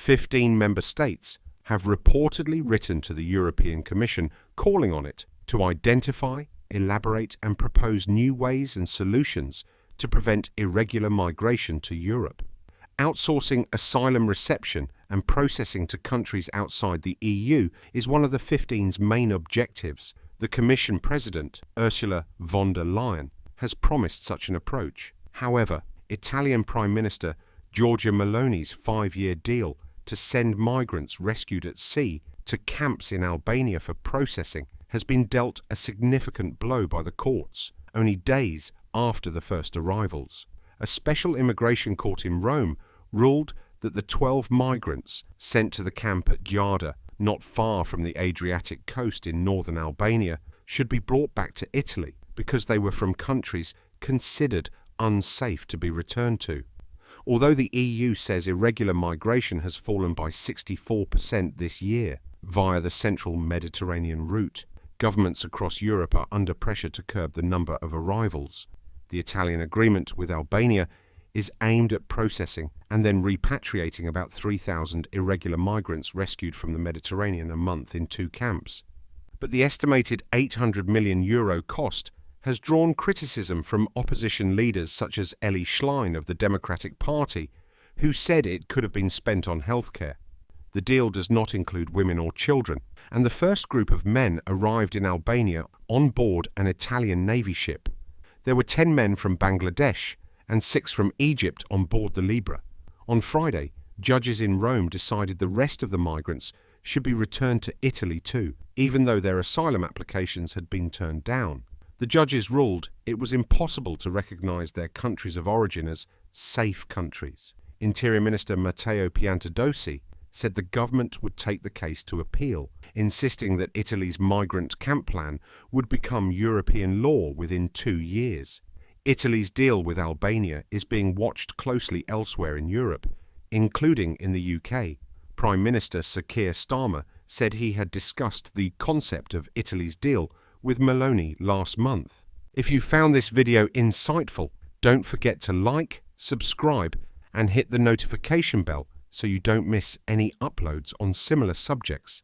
15 member states have reportedly written to the European Commission calling on it to identify, elaborate and propose new ways and solutions to prevent irregular migration to Europe. Outsourcing asylum reception and processing to countries outside the EU is one of the 15's main objectives. The Commission President, Ursula von der Leyen, has promised such an approach. However, Italian Prime Minister Giorgia Meloni's 5-year deal to send migrants rescued at sea to camps in Albania for processing has been dealt a significant blow by the courts, only days after the first arrivals. A special immigration court in Rome ruled that the 12 migrants sent to the camp at Garda, not far from the Adriatic coast in northern Albania, should be brought back to Italy because they were from countries considered unsafe to be returned to. Although the EU says irregular migration has fallen by 64% this year via the central Mediterranean route, governments across Europe are under pressure to curb the number of arrivals. The Italian agreement with Albania is aimed at processing and then repatriating about 3,000 irregular migrants rescued from the Mediterranean a month in 2 camps. But the estimated €800 million cost has drawn criticism from opposition leaders such as Elly Schlein of the Democratic Party, who said it could have been spent on healthcare. The deal does not include women or children, and the first group of men arrived in Albania on board an Italian Navy ship. There were 10 men from Bangladesh and 6 from Egypt on board the Libra. On Friday, judges in Rome decided the rest of the migrants should be returned to Italy too, even though their asylum applications had been turned down. The judges ruled it was impossible to recognize their countries of origin as safe countries. Interior Minister Matteo Piantedosi said the government would take the case to appeal, insisting that Italy's migrant camp plan would become European law within 2 years. Italy's deal with Albania is being watched closely elsewhere in Europe, including in the UK. Prime Minister Sir Keir Starmer said he had discussed the concept of Italy's deal with Meloni last month. If you found this video insightful, don't forget to like, subscribe, and hit the notification bell so you don't miss any uploads on similar subjects.